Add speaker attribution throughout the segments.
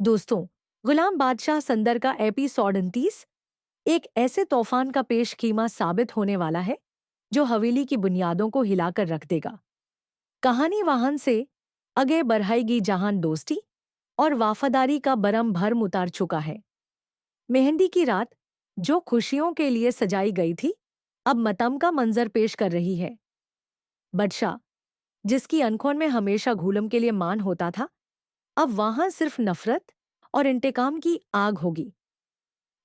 Speaker 1: दोस्तों, गुलाम बादशाह संदर का एपिसोड 29 एक ऐसे तूफान का पेशकीमा साबित होने वाला है जो हवेली की बुनियादों को हिलाकर रख देगा। कहानी वाहन से आगे बढ़ाएगी जहां दोस्ती और वफादारी का बरम भरम उतार चुका है। मेहंदी की रात जो खुशियों के लिए सजाई गई थी, अब मतम का मंजर पेश कर रही है। बदशाह, जिसकी अनखोन में हमेशा घूलम के लिए मान होता था, अब वहां सिर्फ नफरत और इंतकाम की आग होगी।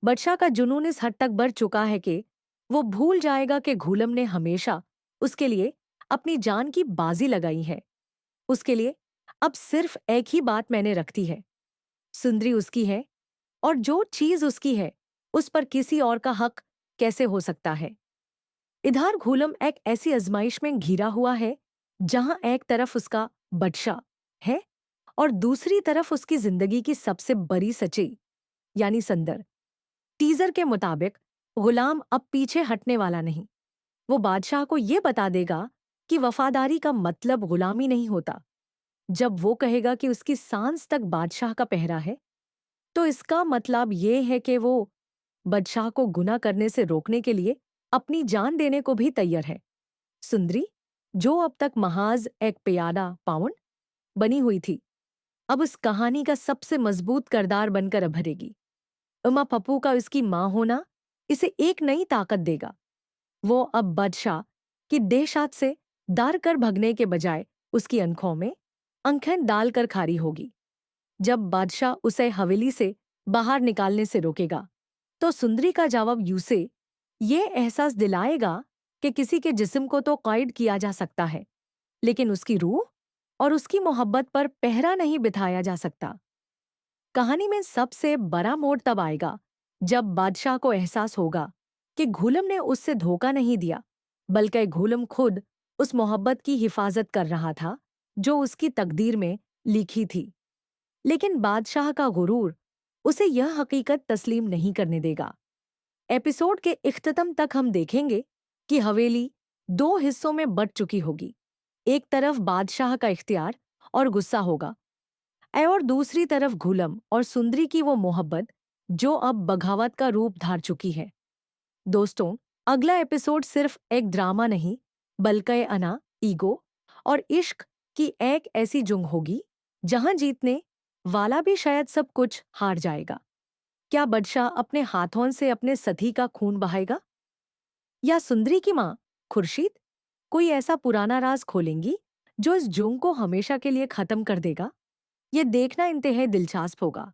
Speaker 1: बदशाह का जुनून इस हद तक बढ़ चुका है कि वो भूल जाएगा कि घूलम ने हमेशा उसके लिए अपनी जान की बाजी लगाई है। उसके लिए अब सिर्फ एक ही बात मैंने रखती है, सुंदरी उसकी है और जो चीज उसकी है उस पर किसी और का हक कैसे हो सकता है। इधर घूलम एक ऐसी आजमाइश में घिरा हुआ है जहां एक तरफ उसका बदशाह है और दूसरी तरफ उसकी जिंदगी की सबसे बड़ी सच्चाई यानी संदर। टीजर के मुताबिक गुलाम अब पीछे हटने वाला नहीं। वो बादशाह को यह बता देगा कि वफादारी का मतलब गुलामी नहीं होता। जब वो कहेगा कि उसकी सांस तक बादशाह का पहरा है, तो इसका मतलब ये है कि वो बादशाह को गुनाह करने से रोकने के लिए अपनी जान देने को भी तैयार है। सुंदरी, जो अब तक महाज एक प्यादा पाउंड बनी हुई थी, अब उस कहानी का सबसे मजबूत किरदार बनकर उभरेगी। उमा पप्पू का उसकी मां होना इसे एक नई ताकत देगा। वो अब बादशाह की देशात से दार कर भगने के बजाय उसकी आंखों में आंखें डालकर खारी होगी। जब बादशाह उसे हवेली से बाहर निकालने से रोकेगा, तो सुंदरी का जवाब यूं ये एहसास दिलाएगा कि किसी के जिस्म को तो कैद किया जा सकता है, लेकिन उसकी रूह और उसकी मोहब्बत पर पहरा नहीं बिठाया जा सकता। कहानी में सबसे बड़ा मोड़ तब आएगा जब बादशाह को एहसास होगा कि घूलम ने उससे धोखा नहीं दिया, बल्कि घूलम खुद उस मोहब्बत की हिफाजत कर रहा था जो उसकी तकदीर में लिखी थी। लेकिन बादशाह का गुरूर उसे यह हकीकत तस्लीम नहीं करने देगा। एपिसोड के इख्तिताम तक हम देखेंगे कि हवेली दो हिस्सों में बंट चुकी होगी। एक तरफ बादशाह का इख्तियार और गुस्सा होगा, और दूसरी तरफ घूलम और सुंदरी की वो मोहब्बत जो अब बगावत का रूप धार चुकी है। दोस्तों, अगला एपिसोड सिर्फ एक ड्रामा नहीं, बल्कि अना, ईगो और इश्क की एक ऐसी जंग होगी जहां जीतने वाला भी शायद सब कुछ हार जाएगा। क्या बादशाह अपने हाथों से अपने सती का खून बहाएगा, या सुंदरी की मां खुर्शीद कोई ऐसा पुराना राज खोलेंगी जो इस जंग को हमेशा के लिए खत्म कर देगा? ये देखना इंतहाई दिलचस्प होगा।